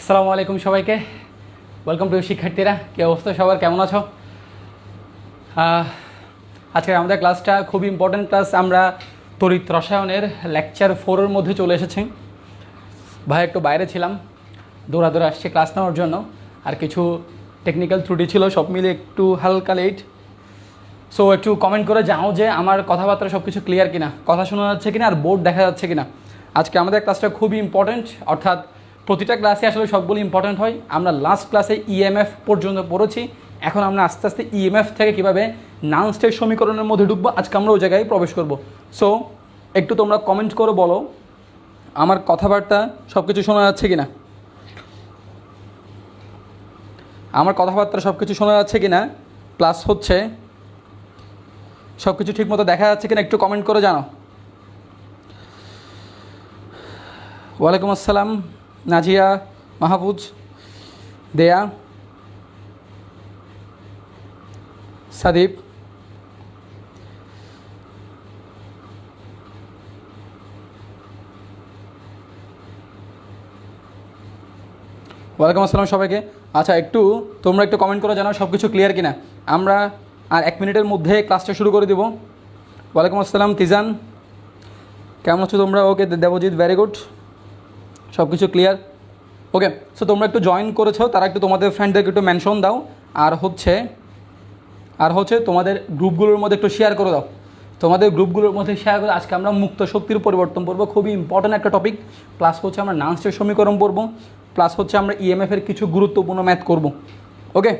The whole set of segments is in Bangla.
আসসালামু আলাইকুম সবাইকে, ওয়েলকাম টু শিক্ষার্থীরা। কী অবস্থা সবার, কেমন আছো? আজকে আমাদের ক্লাসটা খুব ইম্পর্ট্যান্ট ক্লাস। আমরা তড়িৎ রসায়নের লেকচার 4-এর মধ্যে চলে এসেছি। ভাই একটু বাইরে ছিলাম, দৌড়াদৌড়ে আসছে ক্লাস নেওয়ার জন্য, আর কিছু টেকনিক্যাল ত্রুটি ছিল, সব মিলে একটু হালকা লেট। সো একটু কমেন্ট করে জানাও যে আমার কথাবার্তা সব কিছু ক্লিয়ার কিনা, কথা শোনা যাচ্ছে কিনা, আর বোর্ড দেখা যাচ্ছে কিনা। আজকে আমাদের ক্লাসটা খুবই ইম্পর্ট্যান্ট, অর্থাৎ প্রতিটা ক্লাসে আসলে সবগুলো ইম্পর্ট্যান্ট হয়। আমরা লাস্ট ক্লাসে ইএমএফ পর্যন্ত পড়েছি, এখন আমরা আস্তে আস্তে ইএমএফ থেকে কীভাবে নান স্টেট সমীকরণের মধ্যে ঢুকবো, আজকে আমরা ওই জায়গায় প্রবেশ করব। সো একটু তোমরা কমেন্ট করে বলো আমার কথাবার্তা সব কিছু শোনা যাচ্ছে কিনা, আমার কথাবার্তা সব কিছু শোনা যাচ্ছে কিনা, প্লাস হচ্ছে সব কিছু ঠিক মতো দেখা যাচ্ছে কিনা একটু কমেন্ট করে জানাও। ওয়ালাইকুম আসসালাম নাজিয়া, মাহফুজ, দেয়া, সাদীপ, ওয়ালাইকুম আসসালাম সবাইকে। আচ্ছা, তোমরা একটু কমেন্ট করে জানাও সব কিছু ক্লিয়ার কিনা। আমরা আর 1 মিনিটের মধ্যে ক্লাসটা শুরু করে দেব। ওয়ালাইকুম আসসালাম তিজান, কেমন আছো তোমরা? ওকে দেবজিৎ, ভেরি গুড, সব কিছু ক্লিয়ার। ওকে, সো তোমরা একটু জয়েন করেছো, তারা একটু তোমাদের ফ্রেন্ডদেরকে একটু মেনশন দাও, আর হচ্ছে তোমাদের গ্রুপগুলোর মধ্যে একটু শেয়ার করে দাও। তোমাদের গ্রুপগুলোর মধ্যে শেয়ার করে আজকে আমরা মুক্ত শক্তির পরিবর্তন পড়বো, খুবই ইম্পর্ট্যান্ট একটা টপিক। প্লাস হচ্ছে আমরা নান স্টেট সমীকরণ পড়বো, প্লাস হচ্ছে আমরা ইএমএফের কিছু গুরুত্বপূর্ণ ম্যাথ করব। ওকে,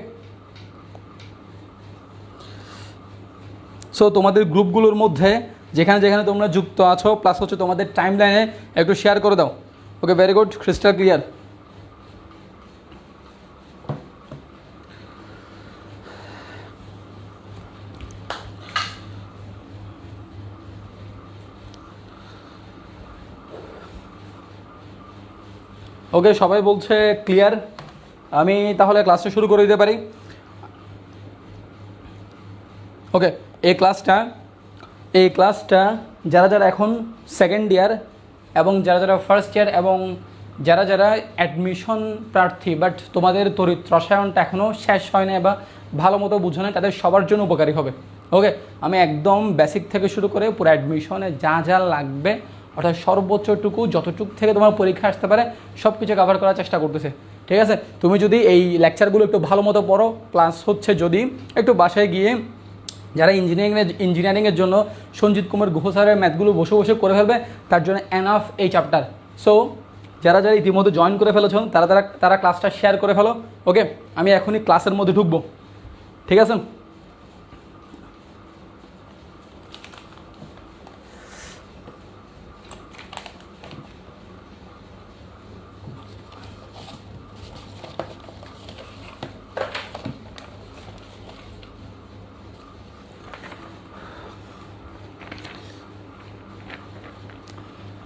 সো তোমাদের গ্রুপগুলোর মধ্যে যেখানে যেখানে তোমরা যুক্ত আছো, প্লাস হচ্ছে তোমাদের টাইম লাইনে একটু শেয়ার করে দাও। ওকে, ভেরি গুড, ক্রিস্টাল ক্লিয়ার। ওকে, সবাই বলছে ক্লিয়ার। আমি তাহলে ক্লাসটা শুরু করে দিতে পারি। ওকে, এই ক্লাসটা যারা যারা এখন সেকেন্ড ইয়ার এবং যারা যারা ফার্স্ট ইয়ার এবং যারা যারা অ্যাডমিশন প্রার্থী, বাট তোমাদের তড়িৎ রসায়নটা এখনও শেষ হয় না বা ভালো মতো বুঝো না, তাদের সবার জন্য উপকারী হবে। ওকে, আমি একদম বেসিক থেকে শুরু করে পুরো অ্যাডমিশনে যা যা লাগবে, অর্থাৎ সর্বোচ্চটুকু যতটুকু থেকে তোমার পরীক্ষা আসতে পারে সব কিছু কভার করার চেষ্টা করতেছে। ঠিক আছে, তুমি যদি এই লেকচারগুলো একটু ভালো মতো পড়ো, প্লাস হচ্ছে যদি একটু বাসায় গিয়ে যারা ইঞ্জিনিয়ারিংয়ের জন্য সঞ্জিত কুমার গুহ স্যারের ম্যাথগুলো বসে বসে করে ফেলবে, তার জন্য এনাফ এই চ্যাপ্টার। সো যারা যারা ইতিমধ্যে জয়েন করে ফেলেছ তারা ক্লাসটা শেয়ার করে ফেলো। ওকে, আমি এখনই ক্লাসের মধ্যে ঢুকবো, ঠিক আছে?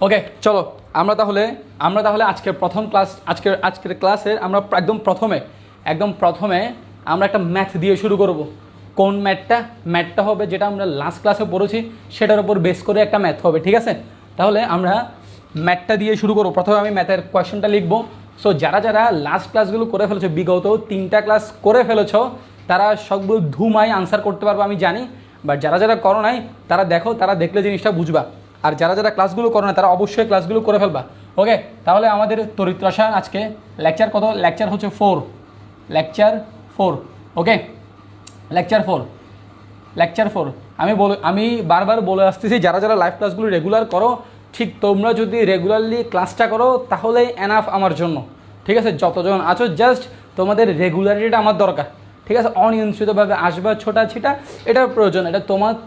ওকে, চলো আমরা তাহলে আজকের প্রথম ক্লাস, আজকের ক্লাসের আমরা একদম প্রথমে আমরা একটা ম্যাথ দিয়ে শুরু করব। কোন ম্যাথটা হবে যেটা আমরা লাস্ট ক্লাসে পড়েছি, সেটার উপর বেস করে একটা ম্যাথ হবে। ঠিক আছে, তাহলে আমরা ম্যাথটা দিয়ে শুরু করব। প্রথমে আমি ম্যাথের কোয়েশ্চনটা লিখবো। সো যারা যারা লাস্ট ক্লাসগুলো করে ফেলেছো, বিগত 3টা ক্লাস করে ফেলেছো, তারা সবগুলো ধুমাই আনসার করতে পারবে আমি জানি। বাট যারা যারা করো নাই তারা দেখলে জিনিসটা বুঝবা। আর যারা যারা ক্লাসগুলো করো না তারা অবশ্যই ক্লাসগুলো করে ফেলবা। ওকে, তাহলে আমাদের তড়িৎ রসায়ন আজকে লেকচার হচ্ছে 4। ওকে, লেকচার 4 আমি বারবার বলে আসতেছি, যারা যারা লাইভ ক্লাসগুলো রেগুলার করো, ঠিক তোমরা যদি রেগুলারলি ক্লাসটা করো তাহলে এনাফ আমার জন্য। ঠিক আছে, যতজন আছো জাস্ট তোমাদের রেগুলারিটিটা আমার দরকার। ঠিক আছে, অনিয়ন্ত্রিতভাবে আসবা ছোটা ছিটা, এটার প্রয়োজন, এটা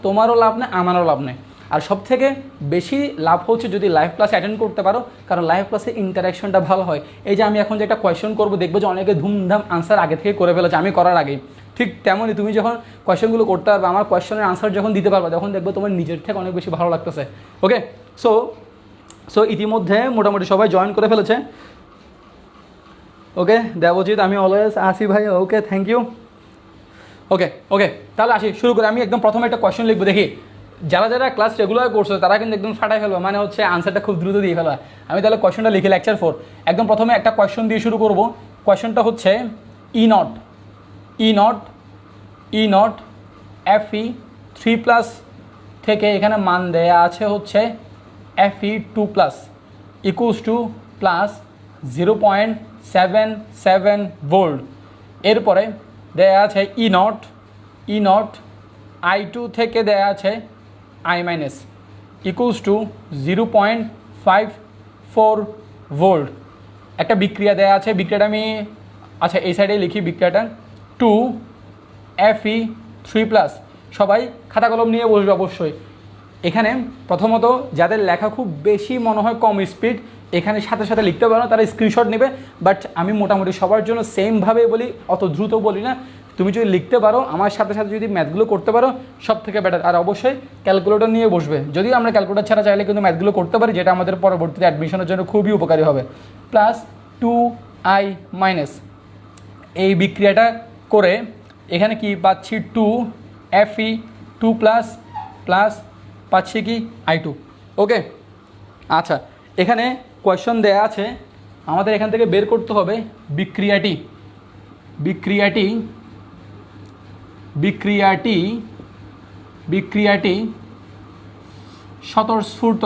তোমারও লাভ নেই, আমারও লাভ নেই। আর সবথেকে বেশি লাভ হচ্ছে যদি লাইভ ক্লাস অ্যাটেন্ড করতে পারো, কারণ লাইভ ক্লাসে ইন্টারাকশনটা ভালো হয়। এই যে আমি এখন যে একটা কোয়েশ্চেন করবো, দেখবো যে অনেকে ধুমধাম আনসার আগে থেকে করে ফেলেছে আমি করার আগেই। ঠিক তেমনই তুমি যখন কোয়েশ্চেনগুলো করতে পারবে, আমার কোয়েশ্চেনের আনসার যখন দিতে পারবে, তখন দেখবো তোমার নিজের থেকে অনেক বেশি ভালো লাগতেছে। ওকে, সো ইতিমধ্যে মোটামুটি সবাই জয়েন করে ফেলেছে। ওকে দেবজিৎ, আমি অলওয়েজ আসি ভাই। ওকে, থ্যাংক ইউ। ওকে, তাহলে আসি, শুরু করে। আমি একদম প্রথমে একটা কোয়েশ্চেন লিখবো, দেখি যারা যারা ক্লাস রেগুলার করছো তারা কিন্তু একদম ফাটাই ফেলবে, মানে হচ্ছে আনসারটা খুব দ্রুত দিয়ে ফেলবে। আমি তাহলে কোয়েশনটা লিখি, লেকচার 4 একদম প্রথমে একটা কোয়েশন দিয়ে শুরু করব। কোয়েশনটা হচ্ছে ই নট FE 3+ থেকে এখানে মান দেয়া আছে হচ্ছে FE 2+ equals to plus 0.77 volt. এরপরে দেয়া আছে ই নট I2 থেকে দেয়া আছে I- ইকুয়ালস টু 0.54 ভোল্ট। একটা বিক্রিয়া দেয়া আছে, বিক্রিয়াটা আমি আচ্ছা এই সাইডে লিখি, বিক্রিয়াটা 2 FE 3+। সবাই খাতা কলম নিয়ে বসবে অবশ্যই। এখানে প্রথমত যাদের লেখা খুব বেশি মনে হয় কম স্পিড, এখানে সাথে সাথে লিখতে পারো না, তারা স্ক্রিনশট নেবে। বাট আমি মোটামুটি সবার জন্য সেমভাবে বলি, অত দ্রুত বলি না। তুমি যদি লিখতে পারো আমার সাথে সাথে যদি ম্যাথগুলো করতে পারো সব থেকে বেটার। আর অবশ্যই ক্যালকুলেটর নিয়ে বসবে, যদিও আমরা ক্যালকুলেটর ছাড়া চাইলে কিন্তু ম্যাথগুলো করতে পারি, যেটা আমাদের পরবর্তীতে অ্যাডমিশনের জন্য খুবই উপকারী হবে। প্লাস 2I- এই বিক্রিয়াটা করে এখানে কি পাচ্ছি 2 FE 2+ প্লাস পাচ্ছি কি I2। ওকে, আচ্ছা এখানে কোয়েশ্চন দেয়া আছে, আমাদের এখান থেকে বের করতে হবে বিক্রিয়াটি স্বতঃস্ফূর্ত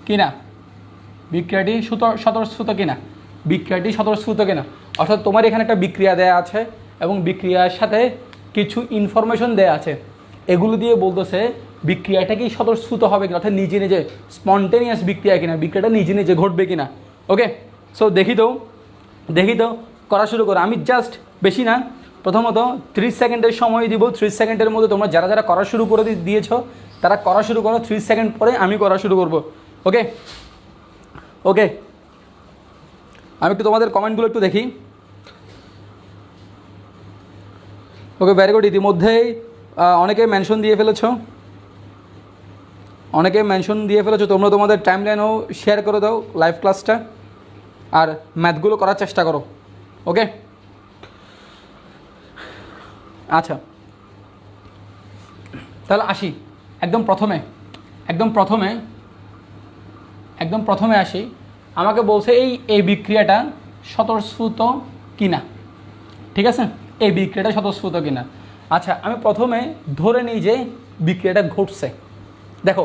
কিনা, বিক্রিয়াটি স্বতঃস্ফূর্ত কিনা। অর্থাৎ তোমার এখানে একটা বিক্রিয়া দেয়া আছে এবং বিক্রিয়ার সাথে কিছু ইনফরমেশন দেয়া আছে, এগুলো দিয়ে বলতেছে বিক্রিয়াটা কি স্বতঃস্ফূর্ত হবে কিনা, অর্থাৎ নিজে নিজে স্পন্টেনিয়াস বিক্রিয়া কিনা, বিক্রিয়াটা নিজে নিজে ঘটবে কিনা। ওকে, সো দেখি তো করা শুরু করো। আমি জাস্ট বেশি না, প্রথমত 30 সেকেন্ডের সময় দিব। 30 সেকেন্ডের মধ্যে তোমরা যারা যারা করা শুরু করে দিয়েছো তারা করা শুরু করো। 30 সেকেন্ড পরে আমি করা শুরু করব। ওকে, আমি একটু তোমাদের কমেন্টগুলো একটু দেখি। ওকে, ভেরি গুড। ইতিমধ্যেই অনেকে মেনশন দিয়ে ফেলেছো, তোমরা তোমাদের টাইমলাইনও শেয়ার করে দাও লাইভ ক্লাসটা, আর ম্যাথগুলো করার চেষ্টা করো। ওকে, আচ্ছা তাহলে আসি একদম প্রথমে আসি। আমাকে বলছে এই বিক্রিয়াটা স্বতঃস্ফূর্ত কিনা, ঠিক আছে, এই বিক্রিয়াটা স্বতঃস্ফূর্ত কিনা। আচ্ছা আমি প্রথমে ধরে নিই যে বিক্রিয়াটা ঘটছে। দেখো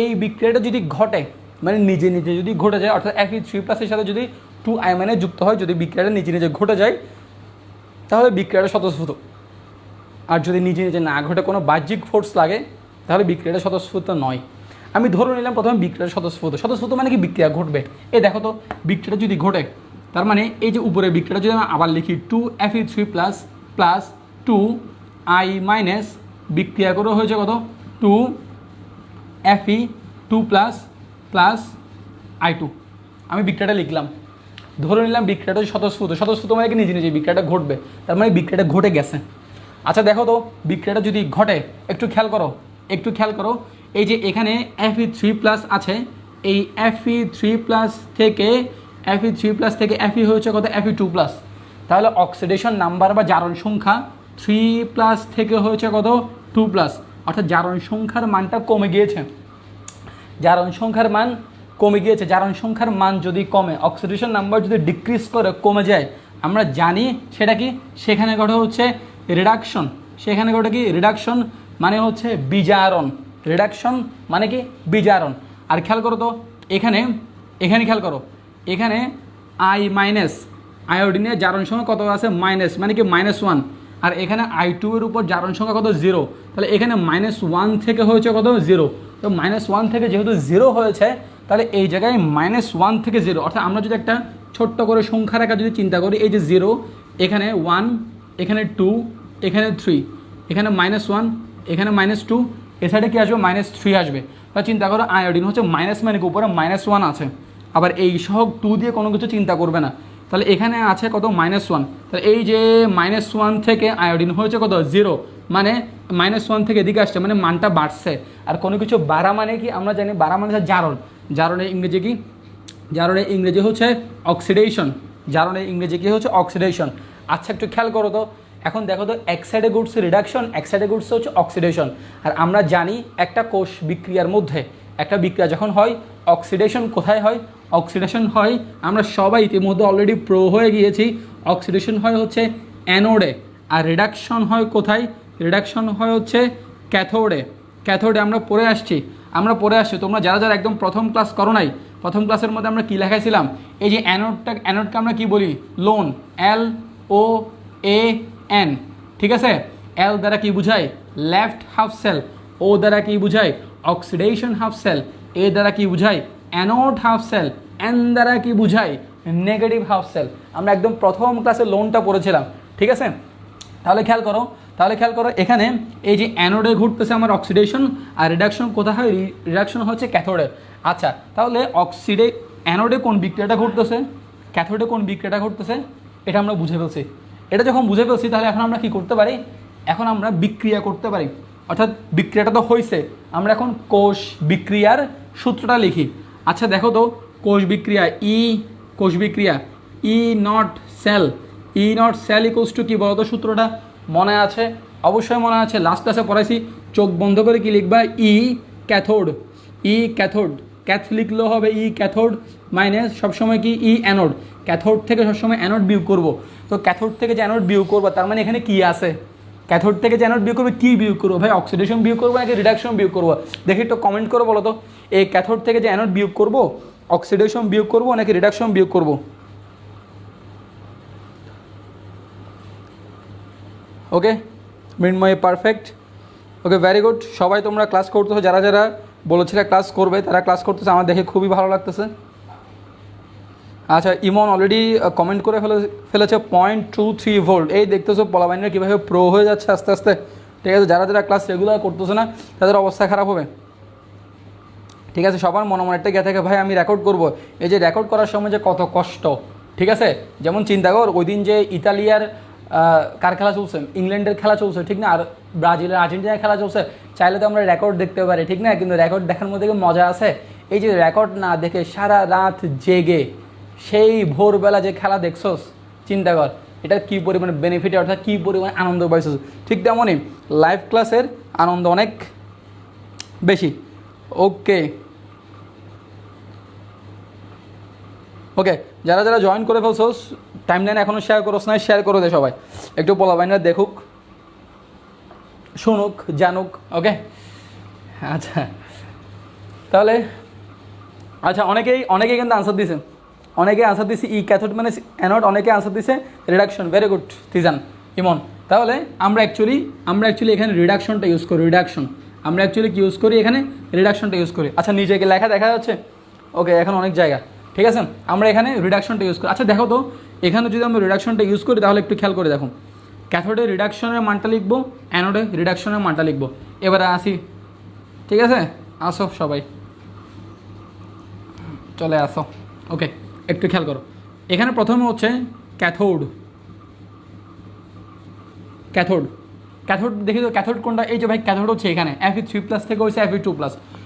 এই বিক্রিয়াটা যদি ঘটে, মানে নিজে নিজে যদি ঘটে যায়, অর্থাৎ FE 3+ সাথে যদি 2I- যুক্ত হয়, যদি বিক্রিয়াটা নিজে নিজে ঘটে যায় তাহলে বিক্রিয়াটা স্বতঃস্ফূর্ত। আর যদি নিজে নিজে না ঘটে, কোনো বাহ্যিক ফোর্স লাগে, তাহলে বিক্রিয়াটা স্বতঃস্ফূর্ত নয়। আমি ধরে নিলাম প্রথমে বিক্রিয়াটা স্বতঃস্ফূর্ত মানে কি বিক্রিয়া ঘটবে। এই দেখো তো বিক্রিয়াটা যদি ঘটে, তার মানে এই যে উপরে বিক্রিয়াটা যদি আমি আবার লিখি 2 FE 3+ প্লাস 2I- বিক্রিয়া করে হয়েছে কত 2 FE 2+ প্লাস I2। আমি বিক্রিয়াটা লিখলাম, ধরে নিলাম বিক্রিয়াটা স্বতঃস্ফূর্ত মানে কি নিজে নিজে বিক্রিয়াটা ঘটবে, তার মানে বিক্রিয়াটা ঘটে গেছে। আচ্ছা দেখো তো বিক্রিয়াটা যদি ঘটে, একটু খেয়াল করো, এই যে এখানে FE 3+ আছে, এই FE 3+ থেকে FE হয়েছে কত FE 2+, তাহলে অক্সিডেশন নাম্বার বা জারণ সংখ্যা 3+ থেকে হয়েছে কত 2+, অর্থাৎ জারণ সংখ্যার মানটা কমে গিয়েছে। জারণ সংখ্যার মান যদি কমে, অক্সিডেশন নাম্বার যদি ডিক্রিজ করে কমে যায়, আমরা জানি সেটা কি, সেখানে ঘটে হচ্ছে রিডাকশন। রিডাকশন মানে হচ্ছে বিজারণ। আর খেয়াল করো তো এখানে খেয়াল করো, এখানে I- আয়োডিনের জারণ সংখ্যা কত আছে মাইনাস, মানে কি -1। আর এখানে I2 এর উপর জারণ সংখ্যা কত 0, তাহলে এখানে -1 থেকে হয়েছে কত 0। তো -1 থেকে যেহেতু 0 হয়েছে, তাহলে এই জায়গায় -1 থেকে 0, অর্থাৎ আমরা যদি একটা ছোট্ট করে সংখ্যা রেখা যদি চিন্তা করি, এই যে 0, এখানে 1, এখানে 2, এখানে 3, এখানে -1, এখানে -2, এ সাইডে কী আসবে -3 আসবে। তাহলে চিন্তা করো আয়োডিন হচ্ছে মাইনাস, মানে কি উপরে -1 আছে, আবার এই সহ 2 দিয়ে কোনো কিছু চিন্তা করবে না, তাহলে এখানে আছে কত -1। তাহলে এই যে -1 থেকে আয়োডিন হয়েছে কত 0, মানে -1 থেকে এদিকে আসছে, মানে মানটা বাড়ছে। আর কোনো কিছু বাড়া মানে কি আমরা জানি, বাড়া মানে হচ্ছে জারণের ইংরেজি কি, জারণের ইংরেজি হচ্ছে অক্সিডেশন। আচ্ছা একটু খেয়াল করো তো এখন দেখো তো এক সাইডে ঘটছে রিডাকশন, এক সাইডে ঘটছে হচ্ছে অক্সিডেশন। আর আমরা জানি একটা কোষ বিক্রিয়ার মধ্যে একটা বিক্রিয়া যখন হয় অক্সিডেশন কোথায় হয়? অক্সিডেশন হয়, আমরা সবাই ইতিমধ্যে অলরেডি প্রো হয়ে গিয়েছি, অক্সিডেশন হয় হচ্ছে অ্যানোডে। আর রিডাকশন হয় কোথায়? রিডাকশন হয় হচ্ছে ক্যাথোডে। ক্যাথোডে আমরা পড়ে আসছি, তোমরা যারা যারা একদম প্রথম ক্লাস করো নাই, প্রথম ক্লাসের মধ্যে আমরা কী লেখাইছিলাম? এই যে অ্যানোডকে আমরা কি বলি? লোন, LOAN, ঠিক আছে? এল দ্বারা কি বুঝায়? Left half sell. ও দ্বারা কি বুঝায়? Oxidation half sell. এ দ্বারা কি বুঝায়? Anode half sell. এন দ্বারা কি বুঝায়? Negative half cell. আমরা একদম প্রথম ক্লাসে লোনটা পড়েছিলাম, ঠিক আছে? তাহলে খেয়াল করো এখানে এই যে অ্যানোডে ঘটতেছে আমার অক্সিডেশন, আর রিডাকশন কোথায় হয়? রিডাকশন হচ্ছে ক্যাথোডে। আচ্ছা, তাহলে অ্যানোডে কোন বিক্রিয়াটা ঘটতেছে, ক্যাথোডে কোন বিক্রিয়াটা ঘটতেছে, এটা আমরা বুঝে ফেলছি। এটা যখন বুঝে ফেলছি তাহলে এখন আমরা কি করতে পারি? এখন আমরা বিক্রিয়া করতে পারি, অর্থাৎ বিক্রিয়াটা তো হয়েছে, আমরা এখন কোষ বিক্রিয়ার সূত্রটা লিখি। আচ্ছা দেখো তো, কোষ বিক্রিয়া ই নট সেল ইকুয়ালস টু কি বলো তো সূত্রটা? মনে আছে? অবশ্যই মনে আছে, লাস্ট ক্লাসে পড়াইছি। চোখ বন্ধ করে কি লিখবা? ক্যাথোড। ক্যাথ লিখলেও হবে ক্যাথোড মাইনাস সবসময় কি অ্যানোড। ক্যাথোড থেকে সবসময় অ্যানোড বিয়োগ করবো। তো ক্যাথোড থেকে যে অ্যানোড বিয়োগ করবো, তার মানে এখানে কি আছে? ক্যাথোড থেকে যে অ্যানোড বিয়োগ করবে, কি বিয়োগ করবো ভাই? অক্সিডেশন বিয়োগ করবো নাকি রিডাকশন বিয়োগ করবো? দেখি একটু কমেন্ট করো বলো তো, এই ক্যাথোড থেকে যে অ্যানোড বিয়োগ করবো, অক্সিডেশন বিয়োগ করবো নাকি রিডাকশন বিয়োগ করবো? ওকে, মৃন্ময় পারফেক্ট। ওকে, ভেরি গুড। সবাই তোমরা ক্লাস করতেছো, যারা যারা বলেছিলে ক্লাস করবে তারা ক্লাস করতেছে, আমার দেখে খুবই ভালো লাগতেছে। আচ্ছা, ইমন অলরেডি কমেন্ট করে ফেলেছে 0.23 ভোল্ট। এই দেখতেছো পোলাবাইনের কীভাবে প্রো হয়ে যাচ্ছে আস্তে আস্তে, ঠিক আছে? যারা যারা ক্লাস রেগুলার করতেছে না তাদের অবস্থা খারাপ হবে, ঠিক আছে? সবার মনে মনে একটা গিয়ে থাকে, ভাই আমি রেকর্ড করব। এই যে রেকর্ড করার সময় যে কত কষ্ট, ঠিক আছে? যেমন চিন্তা কর, ওই দিন যে ইতালিয়ার কার খেলা চলছে, ইংল্যান্ডের খেলা চলছে, ঠিক না? আর ব্রাজিলের আর্জেন্টিনার খেলা চলছে। চাইলে তো আমরা রেকর্ড দেখতে পারি, ঠিক না? কিন্তু রেকর্ড দেখার মধ্যে মজা আছে। এই যে রেকর্ড না দেখে সারা রাত জেগে সেই ভোরবেলা যে খেলা দেখছোস, চিন্তা কর এটা কী পরিমাণে বেনিফিট, অর্থাৎ কী পরিমাণে আনন্দ পাইছোস। ঠিক তেমনই লাইভ ক্লাসের আনন্দ অনেক বেশি। ওকে, যারা যারা জয়েন করে ফেলছোস, টাইমলাইন এখনও শেয়ার করোস না, শেয়ার করে দে সবাই, একটু পোলাবাইনরা দেখুক, শুনুক, জানুক। ওকে, আচ্ছা তাহলে আচ্ছা, অনেকেই কিন্তু আনসার দিছে, ক্যাথোড মানে অ্যানোড, অনেকে আনসার দিছে রিডাকশন। ভেরি গুড তিজান, ইমন। তাহলে আমরা অ্যাকচুয়ালি এখানে রিডাকশনটা ইউজ করি। আমরা অ্যাকচুয়ালি কি ইউজ করি? এখানে রিডাকশনটা ইউজ করি। আচ্ছা, নিজেকে লেখা দেখা যাচ্ছে? ওকে, এখন অনেক জায়গা, ঠিক আছে? আমরা এখানে রিডাকশনটা ইউজ করি। আচ্ছা দেখো তো, এখানে যদি আমরা রিডাকশনটা ইউজ করি তাহলে একটু খেয়াল করে দেখো, ক্যাথোডে রিডাকশনের মানটা লিখবো, অ্যানোডে রিডাকশনের মানটা লিখবো। এবারে আসি, ঠিক আছে? আসো সবাই, চলে আসো। ওকে, একটু খেয়াল করো, এখানে প্রথমে হচ্ছে ক্যাথোড দেখি তো ক্যাথোড কোনটা? এই যে ভাই ক্যাথোড হচ্ছে এখানে Fe3+ থেকে হচ্ছে Fe2+।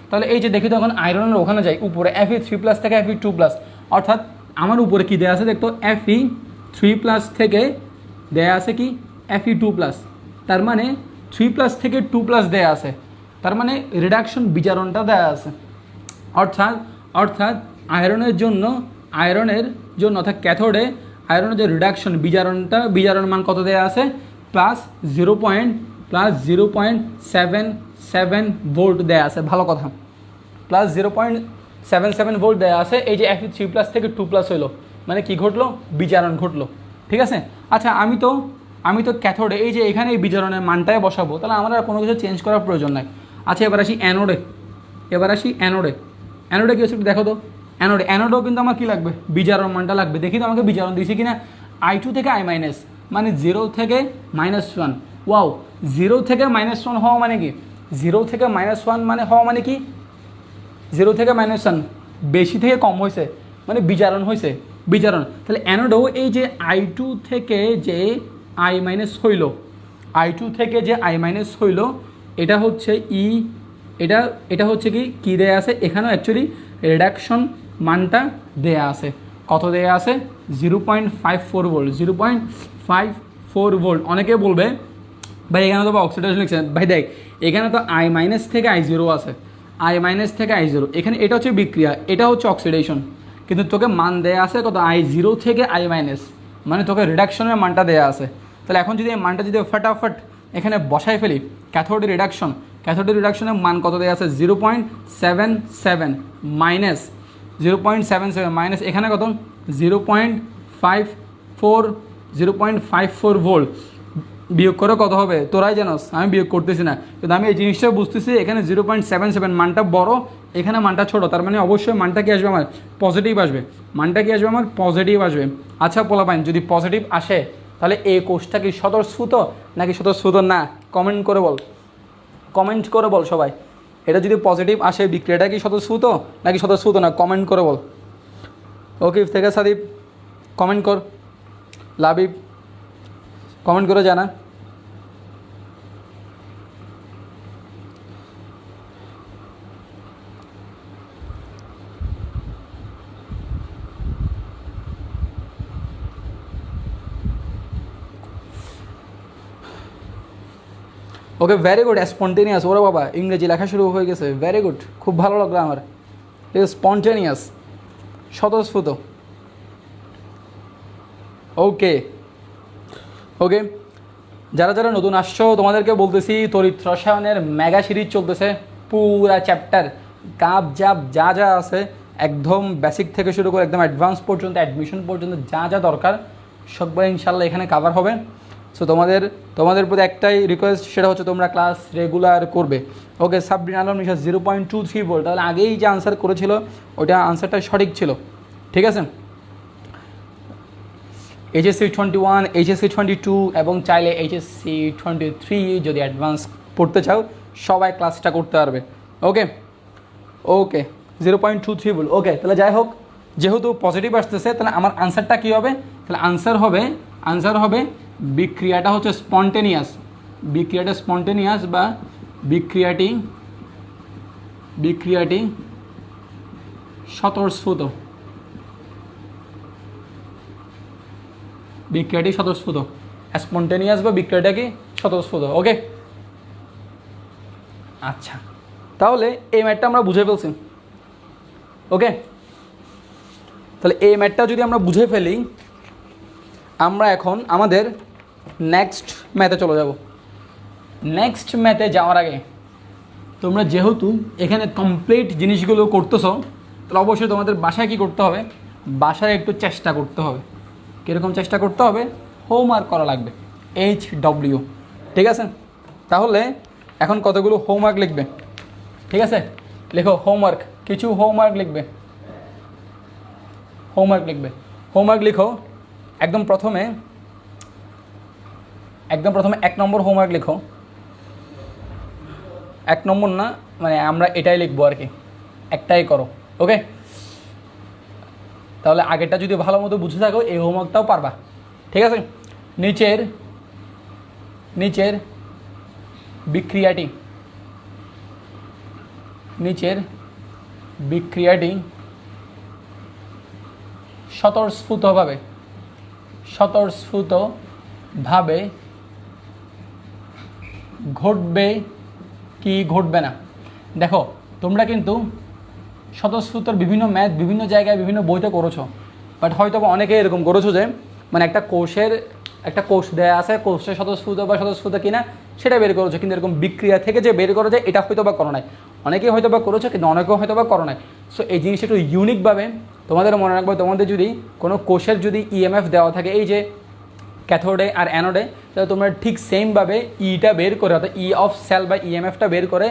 তাহলে এই যে দেখি তো, এখন আয়রনের ওখানে যাই, উপরে Fe3+ থেকে Fe2+, অর্থাৎ আমার উপরে কি দেয়া আছে দেখতো? Fe3+ থেকে দেয়া আছে কি? Fe2+। তার মানে 3+ থেকে 2+ দেয়া আছে, তার মানে রিডাকশন বিজারণটা দেয়া আছে। অর্থাৎ আয়রনের জন্য অর্থাৎ ক্যাথোডে আয়রনের যে রিডাকশন বিজারণ মান কত দেয়া আছে? +0.77 ভোল্ট দেয়া আছে। ভালো কথা, +0.77 ভোল্ট দেয়া আছে। এই যে Fe3+ থেকে 2+ হইলো, মানে কি ঘটলো? বিজারণ ঘটলো, ঠিক আছে? আচ্ছা, আমি তো ক্যাথোডে এই যে এখানে এই বিজারণের মানটাই বসাবো, তাহলে আমার আর কোনো কিছু চেঞ্জ করার প্রয়োজন নাই। আচ্ছা, এবার আসি অ্যানোডে কি হচ্ছে দেখো তো। অ্যানোডেও কিন্তু আমার কী লাগবে? বিজারণ মানটা লাগবে। দেখি তো আমাকে বিজারণ দিয়েছি কিনা। I2 থেকে I-, মানে 0 থেকে -1। ওয়াও, 0 থেকে -1 হওয়া মানে কি? 0 থেকে -1 মানে হওয়া মানে কি? 0 থেকে -1 বেশি থেকে কম হয়েছে, মানে বিজারণ হয়েছে। তাহলে অ্যানোডেও এই যে I2 থেকে যে I- হইল, এটা হচ্ছে এটা হচ্ছে কি দেয়া আছে? এখানেও অ্যাকচুয়ালি রিডাকশন মানটা দেয়া আছে। কত দেয়া আছে? 0.54 ভোল্ট, 0.54 ভোল্ট। অনেকে বলবে ভাই এখানে তো অক্সিডেশন লিখছে, ভাই দেখ এখানে তো আই মাইনাস থেকে আই জিরো আছে, আই মাইনাস থেকে আই জিরো, এখানে এটা হচ্ছে বিক্রিয়া, এটা হচ্ছে অক্সিডেশন, কিন্তু তোকে মান দেয়া আছে কত আই জিরো থেকে আই মাইনাস, মানে তোকে রিডাকশনের মানটা দেয়া আছে। তাহলে এখন যদি এই মানটা যদি ফটাফট এখানে বসাই ফেলি, ক্যাথোড রিডাকশনের মান কত দেওয়া আছে 0.77 মাইনাস 0.77 মাইনাস এখানে কত 0.54 ভোল্ট, বিয়োগ করে কত হবে তোরাই জানোস, আমি বিয়োগ করতেছি না, কিন্তু আমি এই জিনিসটা বুঝতেছি এখানে 0.77 মানটা বড়, এখানে মানটা ছোট, তার মানে অবশ্যই মানটা কি আসবে আমার পজিটিভ আসবে, মানটা কি আসবে আমার পজিটিভ আসবে। আচ্ছা পোলাপাইন যদি পজিটিভ আসে তাহলে এই কোষটা কি স্বতঃস্ফূর্ত নাকি স্বতঃস্ফূর্ত না, কমেন্ট করে বল সবাই, এটা যদি পজিটিভ আসে বিক্রিয়াটা কি স্বতঃস্ফূর্ত নাকি স্বতঃস্ফূর্ত না, কমেন্ট করে বল। ওকে থেকে সাদীপ কমেন্ট কর, লাবিব কমেন্ট করে জানা। ওকে ভেরি গুড, স্পন্টেনিয়াস, ওরে বাবা ইংরেজি লেখা শুরু হয়ে গেছে, ভেরি গুড, খুব ভালো লাগলো আমার, ঠিক আছে স্পন্টেনিয়াস স্বতঃস্ফূর্ত। ওকে ওকে যারা যারা নতুন আসছো তোমাদেরকে বলতেছি তড়িৎ রসায়নের মেগা সিরিজ চলতেছে, পুরা চ্যাপ্টার কাপ জাপ যা যা আছে একদম বেসিক থেকে শুরু করে একদম অ্যাডভান্স পর্যন্ত অ্যাডমিশন পর্যন্ত যা যা দরকার সববার ইনশাল্লাহ এখানে কাভার হবে। সো তোমাদের প্রতি একটাই রিকোয়েস্ট, সেটা হচ্ছে তোমরা ক্লাস রেগুলার করবে। ওকে সাবরিন আলম নিশা 0.23 ভোল্ট, তাহলে আগেই যে আনসার করেছিল ওইটা আনসারটা সঠিক ছিল, ঠিক আছে। HSC 21, HSC 22 এবং চাইলে HSC 23 যদি অ্যাডভান্স পড়তে চাও সবাই ক্লাসটা করতে পারবে। ওকে 0.23 ভোল্ট। ওকে তাহলে যাই হোক, যেহেতু পজিটিভ আসতেছে তাহলে আমার আনসারটা কী হবে, তাহলে আনসার হবে বিক্রিয়াটা হচ্ছে স্পন্টেনিয়াস বা বিক্রিয়াটি স্বতঃস্ফূর্ত, স্পন্টেনিয়াস বা বিক্রিয়াটা কি স্বতঃস্ফূর্ত। ওকে আচ্ছা তাহলে এই ম্যাথটা আমরা বুঝে ফেলছি। ওকে তাহলে এই ম্যাথটা যদি আমরা বুঝে ফেলি, আমরা এখন আমাদের নেক্সট ম্যাথে চলে যাব। নেক্সট ম্যাথে যাওয়ার আগে তোমরা যেহেতু এখানে কমপ্লিট জিনিসগুলো করতেছো, তাহলে অবশ্যই তোমাদের বাসায় কী করতে হবে, বাসায় একটু চেষ্টা করতে হবে। কীরকম চেষ্টা করতে হবে, হোমওয়ার্ক করা লাগবে, HW, ঠিক আছে। তাহলে এখন কতগুলো হোমওয়ার্ক লিখবে, ঠিক আছে, লেখো হোমওয়ার্ক, কিছু হোমওয়ার্ক লিখবে, হোমওয়ার্ক লিখো। একদম প্রথমে 1 নম্বর হোমওয়ার্ক লিখো, 1 নম্বর না মানে আমরা এটাই লিখবো আর কি, একটাই করো। ওকে তাহলে আগেরটা যদি ভালো মতো বুঝে থাকো এই হোমওয়ার্কটাও পারবা, ঠিক আছে। নিচের বিক্রিয়াটি স্বতঃস্ফূর্তভাবে ঘটবে কি ঘটবে না। দেখো তোমরা কিন্তু স্বতঃস্ফূর্তর বিভিন্ন ম্যাথ বিভিন্ন জায়গায় বিভিন্ন বইতে করেছো, বাট হয়তো অনেকে এরকম করেছো যে মানে একটা কোষ দেয়া আছে, কোষটা স্বতঃস্ফূর্ত বা স্বতঃস্ফূর্ত কিনা সেটা বের করেছো, কিন্তু এরকম বিক্রিয়া থেকে যে বের করা যায় এটা হয়তো বা করো নাই, অনেকেই হয়তো বা করেছো কিন্তু অনেকেও হয়তো বা করো নাই। সো এই জিনিসটা একটু ইউনিকভাবে তোমাদের মনে রাখবে, তোমাদের যদি কোনো কোষের যদি EMF দেওয়া থাকে এই যে ক্যাথোডে আর অ্যানোডে, তাহলে তোমরা ঠিক সেমভাবে ইটা বের করে অর্থাৎ ই অফ সেল বা EMFটা বের করে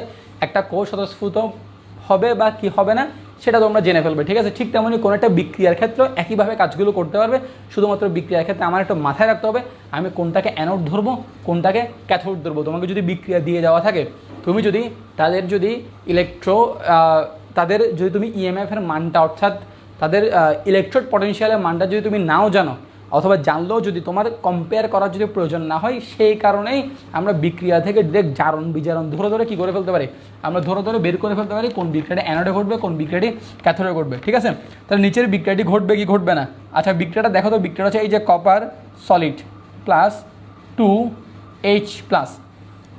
একটা কোষ স্বতঃস্ফূর্ত হবে বা কি হবে না সেটা তোমরা জেনে ফেলবে, ঠিক আছে। ঠিক তেমনই কোনো একটা বিক্রিয়ার ক্ষেত্রে একইভাবে কাজগুলো করতে পারবে, শুধুমাত্র বিক্রিয়ার ক্ষেত্রে আমার একটা মাথায় রাখতে হবে আমি কোনটাকে অ্যানোড ধরবো কোনটাকে ক্যাথোড ধরবো। তোমাকে যদি বিক্রিয়া দিয়ে দেওয়া থাকে, তুমি যদি তাদের যদি তুমি EMF এর মানটা অর্থাৎ তাদের ইলেকট্রোড পটেনশিয়ালের মানটা যদি তুমি নাও জানো, অথবা জানলেও যদি তোমার কম্পেয়ার করার যদি প্রয়োজন না হয়, সেই কারণেই আমরা বিক্রিয়া থেকে ডিরেক্ট জারণ বিজারণ ধরে কী করে ফেলতে পারি, আমরা ধরে বের করে ফেলতে পারি কোন বিক্রিয়াটি অ্যানোডে ঘটবে কোন বিক্রিয়াটি ক্যাথোডে ঘটবে, ঠিক আছে। তাহলে নিচের বিক্রিয়াটি ঘটবে কি ঘটবে না। আচ্ছা বিক্রিয়াটা দেখো তো, বিক্রিয়াটা হচ্ছে এই যে copper solid plus two H plus,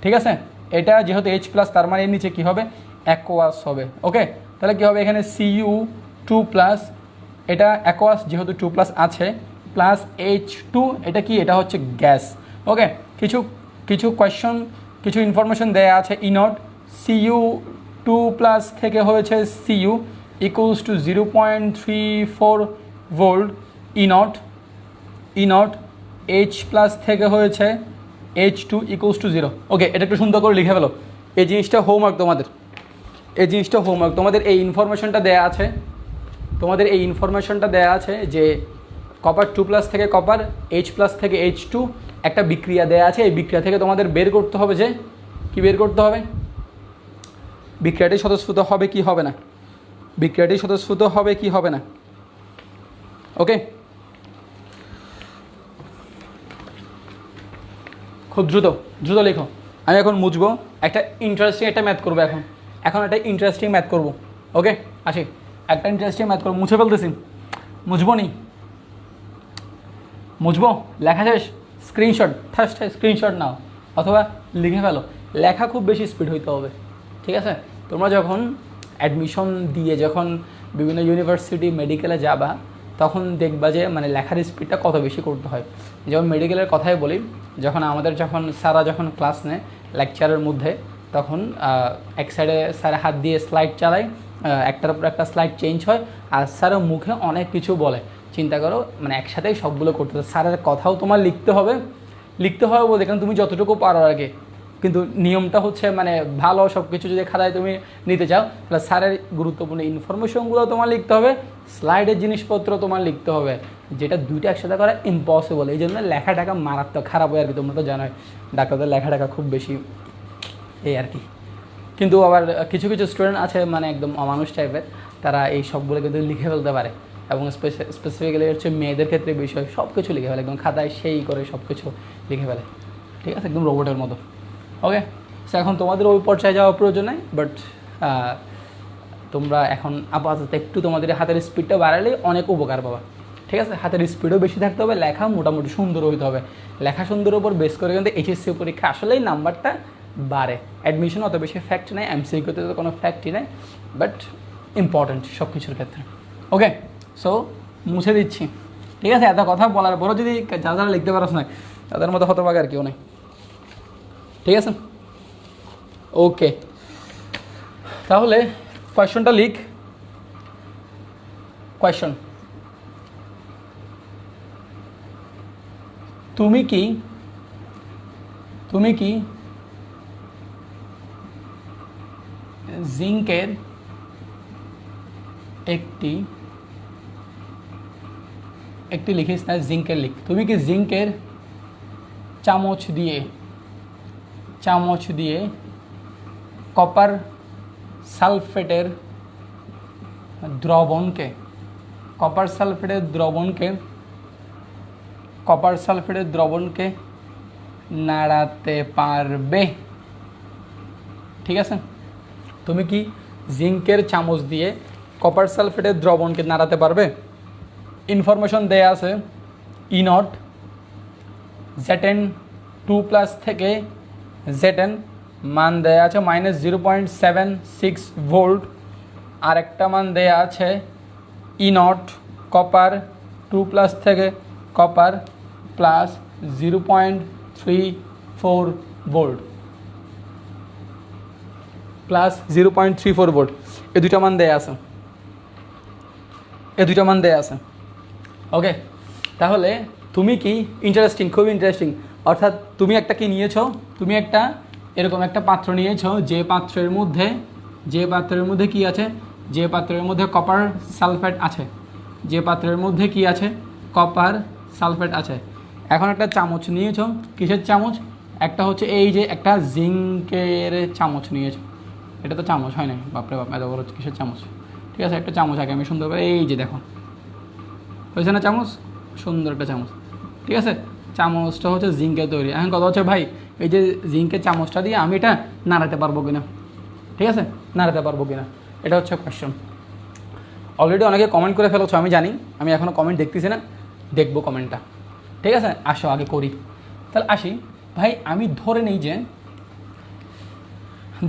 ঠিক আছে। এটা যেহেতু এইচ প্লাস তার মানে এর নিচে কী হবে, অ্যাকোয়াস হবে। ওকে, তাহলে কী হবে এখানে Cu টু প্লাস, এটা অ্যাকোয়াস যেহেতু টু প্লাস আছে, প্লাস H2, এটা কি, এটা হচ্ছে গ্যাস। ওকে, কিছু কিছু কোয়েশ্চন, কিছু ইনফরমেশন দেয়া আছে। ইনট Cu টু প্লাস থেকে হয়েছে Cu equals to 0.34 volt. ইনট H plus থেকে হয়েছে H2 ইকুয়ালস টু 0। ওকে, এটা একটু সুন্দর করে লিখে ফেলো। এই জিনিসটা হোমওয়ার্ক তোমাদের, তোমাদের এই ইনফরমেশনটা দেয়া আছে, যে কপার টু প্লাস থেকে কপার, H প্লাস থেকে H2 একটা বিক্রিয়া দেয়া আছে। এই বিক্রিয়া থেকে তোমাদের বের করতে হবে যে কি বের করতে হবে, বিক্রিয়াটি স্বতঃস্ফূর্ত হবে কি হবে না, ওকে, খুব দ্রুত লেখো। আমি এখন মুছবো, একটা ইন্টারেস্টিং একটা ম্যাথ করবো। এখন একটা ইন্টারেস্টিং ম্যাথ করবো। ওকে, আসি, একটা ইন্টারেস্টিং ম্যাথ করবো। মুছে ফেলতেছি, মুছবো, লেখা শেষ, স্ক্রিনশট, ফার্স্ট স্ক্রিনশট নাও অথবা লিখে ফেলো। লেখা খুব বেশি স্পিড হইতে হবে, ঠিক আছে। তোমরা যখন অ্যাডমিশন দিয়ে যখন বিভিন্ন ইউনিভার্সিটি মেডিকেলে যাবা, তখন দেখবা যে মানে লেখার স্পিডটা কত বেশি করতে হয়। যেমন মেডিকেলের কথাই বলি, যখন স্যারা ক্লাস নেয় লেকচারের মধ্যে, তখন এক সাইডে স্যার হাত দিয়ে স্লাইড চালায়, একটার উপর একটা স্লাইড চেঞ্জ হয়, আর স্যারের মুখে অনেক কিছু বলে। চিন্তা করো, মানে একসাথেই সবগুলো করতে হবে। স্যারের কথাও তোমার লিখতে হবে বলতে কারণ তুমি যতটুকু পারো আগে, কিন্তু নিয়মটা হচ্ছে মানে ভালো সব কিছু যদি খাতায় তুমি নিতে চাও, তাহলে স্যারের গুরুত্বপূর্ণ ইনফরমেশনগুলো তোমার লিখতে হবে, স্লাইডের জিনিসপত্র তোমার লিখতে হবে, যেটা দুইটা একসাথে করা ইম্পসিবল। এই জন্য লেখাটাকা মারাত্মক খারাপ হয় আর কি। তোমরা তো জানোই ডাক্তারদের লেখাটাকা খুব বেশি এই আর কি। কিন্তু আবার কিছু স্টুডেন্ট আছে মানে একদম অমানুষ টাইপের, তারা এই সবগুলো কিন্তু লিখে ফেলতে পারে, এবং স্পেসিফিক্যালি হচ্ছে মেয়েদের ক্ষেত্রে বিষয় সব কিছু লিখে ফেলে, একদম খাতায় সেই করে সব কিছু লিখে ফেলে, ঠিক আছে, একদম রোবটের মতো। ওকে, সো এখন তোমাদের ওই পর্যায়ে যাওয়ার প্রয়োজন নেই, বাট তোমরা এখন আপাতত একটু তোমাদের হাতের স্পিডটা বাড়ালে অনেক উপকার পাবা, ঠিক আছে। হাতের স্পিডও বেশি থাকতে হবে, লেখা মোটামুটি সুন্দর হইতে হবে। লেখা সুন্দরের উপর বেস করে কিন্তু এইচএসসি পরীক্ষা আসলেই নাম্বারটা বাড়ে। অ্যাডমিশন অত বেশি ফ্যাক্ট নেই, এমসিকিউতে তো কোনো ফ্যাক্টই নেই, বাট ইম্পর্ট্যান্ট সব কিছুর ক্ষেত্রে। ওকে, সো মুছে দিচ্ছি, ঠিক আছে। এত কথা বলার পরও যদি যারা লিখতে পারছ না, তাদের মতো হতভাগা আর কেউ নেই, ঠিক আছে। ওকে, তাহলে কোয়েশ্চনটা লিখ। কোয়েশ্চন, তুমি কি জিঙ্কের একটি লিখিস না, জিঙ্কের লিখ। তুমি কি জিঙ্কের চামচ দিয়ে কপার সালফেটের দ্রবণকে নাড়াতে পারবে? ঠিক আছে, তুমি কি জিঙ্কের চামচ দিয়ে কপার সালফেটের দ্রবণকে নাড়াতে পারবে? ইনফরমেশন দেয়া আছে ইনট জেটেন 2+ থেকে জেটেন মান দেয়া আছে -0.76 ভোল্ট, আর একটা মান দেয়া আছে ইনট কপার 2+ থেকে কপার +0.34 ভোল্ট, +0.34 ভোল্ট। এই দুইটা মান দেয়া আছে, ওকে। তাহলে তুমি কি খুব ইন্টারেস্টিং, অর্থাৎ তুমি একটা কি নিয়েছো, তুমি একটা এরকম একটা পাত্র নিয়েছো, যে পাত্রের মধ্যে কি আছে, যে পাত্রের মধ্যে কপার সালফেট আছে, কপার সালফেট আছে। এখন একটা চামচ নিয়েছো, কিসের চামচ? একটা হচ্ছে এই যে একটা জিঙ্কের চামচ নিয়েছো, এটা তো চামচ হয় না, বাপরে বাপ এত বড় কিসের চামচ, ঠিক আছে। একটা চামচ আগে আমি সুন্দর করে, এই যে দেখো হয়েছে না চামচ, সুন্দর একটা চামচ, ঠিক আছে। চামচটা হচ্ছে জিঙ্কের তৈরি। এখন কথা হচ্ছে ভাই, এই যে জিঙ্কের চামচটা দিয়ে আমি এটা নাড়াতে পারবো কিনা, ঠিক আছে, এটা হচ্ছে কোয়েশ্চন। অলরেডি অনেকে কমেন্ট করে ফেলেছো আমি জানি, আমি এখনও কমেন্ট দেখতেছি না, দেখবো কমেন্টটা, ঠিক আছে। আসো আগে করি, তাহলে আসি। ভাই আমি ধরে নেই যে,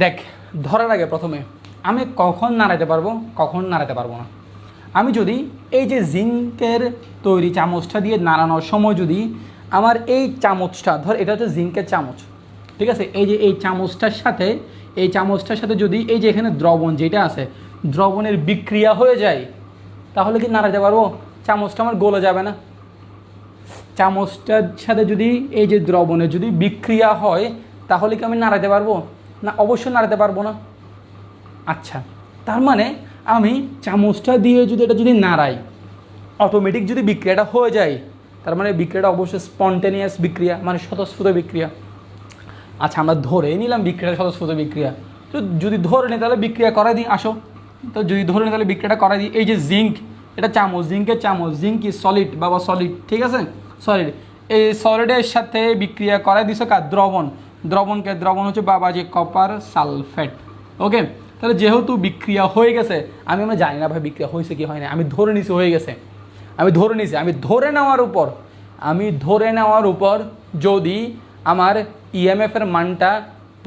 দেখ ধরার আগে প্রথমে আমি কখন নাড়াতে পারবো কখন নাড়াতে পারবো না। আমি যদি এই যে জিঙ্কের তৈরি চামচটা দিয়ে নাড়ানোর সময় যদি আমার এই চামচটা ধর, এটা হচ্ছে জিঙ্কের চামচ, ঠিক আছে, এই যে এই চামচটার সাথে যদি এই যে এখানে দ্রবণ যেটা আছে দ্রবণের বিক্রিয়া হয়ে যায়, তাহলে কি নাড়াতে পারবো? চামচটা আমার গলে যাবে না? চামচটার সাথে যদি এই যে দ্রবণের যদি বিক্রিয়া হয়, তাহলে কি আমি নাড়াতে পারবো? না, অবশ্যই নাড়াতে পারবো না। আচ্ছা, তার মানে আমি চামচটা দিয়ে যদি এটা যদি নাড়াই, অটোমেটিক যদি বিক্রিয়াটা হয়ে যায়, তার মানে বিক্রিয়াটা অবশ্যই স্পন্টেনিয়াস বিক্রিয়া, মানে স্বতঃস্ফূর্ত বিক্রিয়া। আচ্ছা, আমরা ধরেই নিলাম বিক্রিয়াটা স্বতঃস্ফূর্ত বিক্রিয়া। তো যদি ধরে নিই তাহলে বিক্রিয়া করাই দিই, আসো। তো যদি ধরে নিই তাহলে বিক্রিয়াটা করাই দিই। এই যে জিঙ্ক, এটা চামচ, জিঙ্কের চামচ, জিঙ্ক কি সলিড বাবা, সলিড, ঠিক আছে, সলিড। এই সলিডের সাথে বিক্রিয়া করাই দিছো কার? দ্রবণ। দ্রবণ হচ্ছে বাবা যে কপার সালফেট। ওকে, তাহলে যেহেতু বিক্রিয়া হয়ে গেছে, আমরা জানি না ভাই বিক্রিয়া হয়েছে কি হয় না, আমি ধরে নিছি হয়ে গেছে। আমি ধরে নেওয়ার উপর যদি আমার ইএমএফের মানটা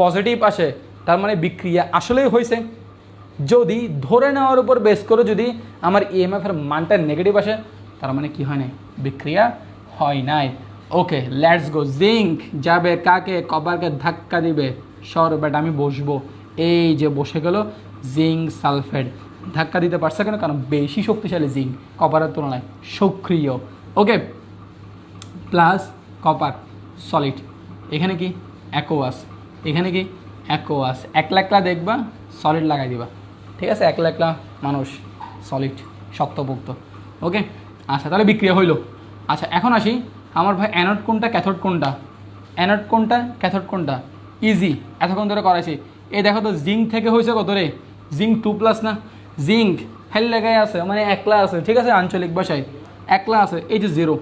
পজিটিভ আসে, তার মানে বিক্রিয়া আসলেই হয়েছে। যদি ধরে নেওয়ার উপর বেস করে যদি আমার ইএমএফের মানটা নেগেটিভ আসে, তার মানে কি হয় নাই? বিক্রিয়া হয় নাই। ওকে, লেটস গো। জিঙ্ক যাবে কাকে? কপারকে ধাক্কা দিবে। সর বেটা, আমি বসবো। এই যে বসে গেল জিঙ্ক সালফেট। ধাক্কা দিতে পারছে কেন? কারণ বেশি শক্তিশালী জিঙ্ক কপারের তুলনায়, সক্রিয়। ওকে, প্লাস কপার সলিড। এখানে কি? অ্যাকোয়াস। এখানে কি? অ্যাকোয়াস। একলা একলা দেখবা, সলিড লাগাই দিবা, ঠিক আছে? একলা একলা মানুষ, সলিড, শক্তপোক্ত। ওকে, আচ্ছা, তাহলে বিক্রিয়া হইল। আচ্ছা, এখন আসি, আমার ভাই অ্যানোড কোনটা ক্যাথোড কোনটা? অ্যানোড কোনটা ক্যাথোড কোনটা? ইজি, এতক্ষণ ধরে করাইছি। এই দেখো তো, জিঙ্ক থেকে হয়েছে কত রে? জিঙ্ক 2+ না? জিঙ্ক হেল লেগাই আছে, মানে একলা আছে, ঠিক আছে, আঞ্চলিক ভাষায় একলা আছে। এই যে 0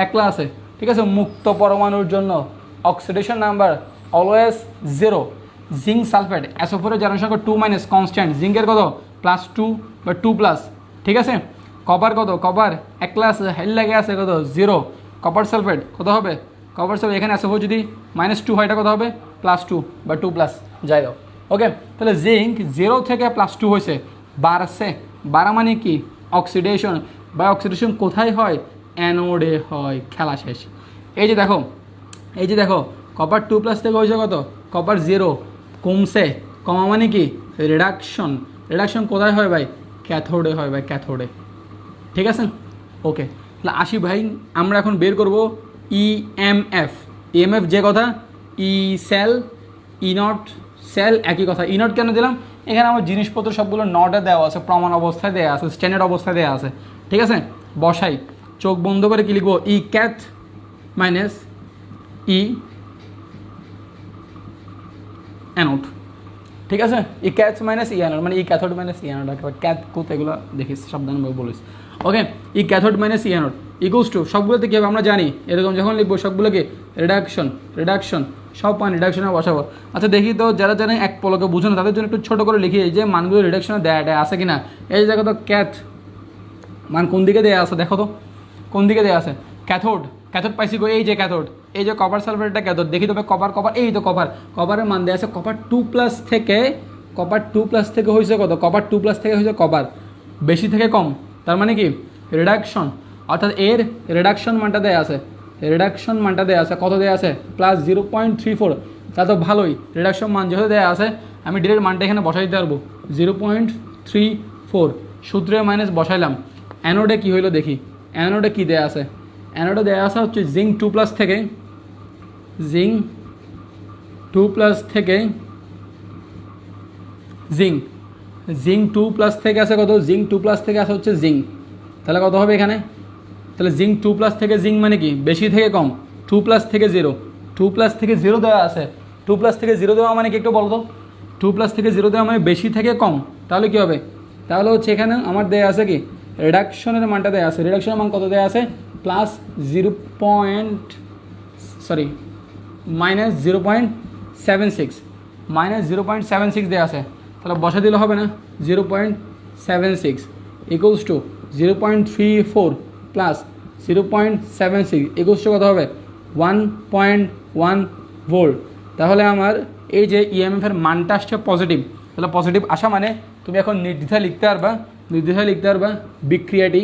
একলা আছে, ঠিক আছে। মুক্ত পরমাণুর জন্য oxidation number always 0। Zinc sulphate, SO4 জারণ সংখ্যা 2- কনস্ট্যান্ট। জিঙ্কের কত? +2 বা 2+, ঠিক আছে। কপার কত? কপার একলা আছে, হেল লেগে আছে, কত? 0। কপার সালফেট কত হবে? কপার সালফেট এখানে SO4 যদি -2 হয়, এটা কত হবে? +2 বা 2+, যাই দাও। ওকে, তাহলে জিঙ্ক 0 থেকে +2 হয়েছে, বাড়ছে। বাড়া মানে কি? অক্সিডেশন। বা অক্সিডেশন কোথায় হয়? অ্যানোডে হয়। খেলা শেষ। এই যে দেখো কপার 2+ থেকে হয়েছে কত? কপার 0, কমছে। কমা মানে কি? রিডাকশন। রিডাকশন কোথায় হয় ভাই? ক্যাথোডে হয় ভাই, ক্যাথোডে, ঠিক আছে। ওকে, তাহলে আসি ভাই, আমরা এখন বের করব ইএমএফ। ইএমএফ যে কথা, ই সেল, ই নট সেল, একই কথা। ই নট কেন দিলাম? এখানে আমার জিনিসপত্র সবগুলো নটে দেওয়া আছে, প্রমাণ অবস্থায় দেওয়া আছে, স্ট্যান্ডার্ড অবস্থায় দেওয়া আছে, ঠিক আছে। বসাই, চোখ বন্ধ করে কি লিখবো? E cath minus E anode, ঠিক আছে। E cath minus E anode, মানে E cathode minus E anode. Cath কুথ এগুলো দেখিস, সাবধানভাবে বলিস। Okay, E cathode minus E anode equals to, সবগুলোতে কী হবে আমরা জানি, এরকম যখন লিখবো সবগুলোকে রিডাকশন, সব পান রিডাকশনে বসাবো। আচ্ছা দেখি তো, যারা এক পলকে বুঝো না তাদের জন্য একটু ছোটো করে লিখি, যে মানগুলো রিডাকশনে দেয়া আছে কিনা। এই যে দেখো তো, ক্যাথ মান কোন দিকে দেওয়া আছে? দেখো তো কোন দিকে দেওয়া আছে? ক্যাথোড পাইছি গো, এই যে ক্যাথোড, এই যে কপার সালফেটটা ক্যাথোড। দেখি তবে কপার, এই তো কপারের মান দেওয়া আছে। কপার 2+ থেকে হয়েছে কত? কপার 2+ থেকে হয়েছে কপার, বেশি থেকে কম, তার মানে কি? রিডাকশন। অর্থাৎ এর রিডাকশন মানটা দেওয়া আছে, কত দেওয়া আছে? +0.34। তা তো ভালোই, রিডাকশন মান যেহেতু দেওয়া আছে, আমি ডিরেক্ট মানটা এখানে বসাই দিতে পারবো, 0.34। সূত্রে মাইনাস বসাইলাম। অ্যানোডে কি হইলো দেখি, অ্যানোডে কি দেওয়া আছে? অ্যানোডে দেওয়া আছে হচ্ছে জিঙ্ক 2+ থেকে, জিঙ্ক 2+ থেকে আছে কত? জিঙ্ক 2+ থেকে আছে হচ্ছে জিঙ্ক, তাহলে কত হবে এখানে? তাহলে জিঙ্ক 2+ থেকে জিঙ্ক মানে কি? বেশি থেকে কম। 2+ থেকে 0, 2+ থেকে 0 দেওয়া আছে। 2+ থেকে 0 দেওয়া মানে কি একটু বলো তো? 2+ থেকে 0 দেওয়া মানে বেশি থেকে কম, তাহলে কি হবে? তাহলে হচ্ছে এখানে আমার দেওয়া আছে কি? রিডাকশনের মানটা দেওয়া আছে। রিডাকশনের মান কত দেওয়া আছে? -0.76 দেওয়া আছে। তাহলে বসা দিলে হবে না? 0.76 equals to 0.34 plus 0.76 equals to কত হবে? 1.1 ভোল্ট। তাহলে আমার এই যে ইএমএফের মানটা আসছে পজিটিভ, তাহলে পজিটিভ আসা মানে তুমি এখন নির্দ্বিধায় লিখতে পারবা, বিক্রিয়াটি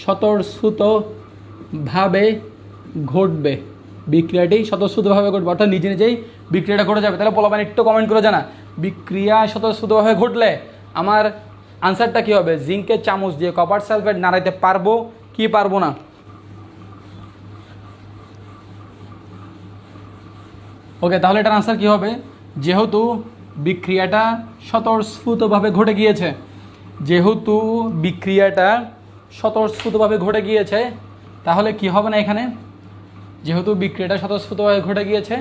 স্বতঃস্ফূর্তভাবে ঘটবে, অর্থাৎ নিজে নিজেই বিক্রিয়াটা ঘটে যাবে। তাহলে বলবেন একটু কমেন্ট করে জানা, বিক্রিয়া স্বতঃস্ফূর্তভাবে ঘটলে আমার আনসারটা কী হবে? জিঙ্কের চামচ দিয়ে কপার সালফেট নাড়াইতে পারবো কি পারবো না? ওকে, তাহলে এটার আনসার কী হবে? যেহেতু বিক্রিয়াটা স্বতঃস্ফূর্তভাবে ঘটে গিয়েছে, তাহলে কি হবে না এখানে? যেহেতু বিক্রিয়াটা স্বতঃস্ফূর্তভাবে ঘটে গিয়েছে,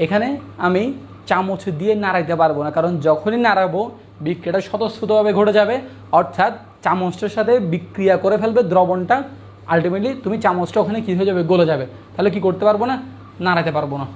এখানে আমি চামচ দিয়ে নাড়াইতে পারবো না, কারণ যখনই নাড়াবো বিক্রিয়াটা স্বতঃস্ফূর্তভাবে ঘটে যাবে, অর্থাৎ চামচটার সাথে বিক্রিয়া করে ফেলবে দ্রবণটা, আলটিমেটলি তুমি চামচটা ওখানে কী হয়ে যাবে? গলে যাবে। তাহলে কি করতে পারবো না? নাড়াতে পারবো না।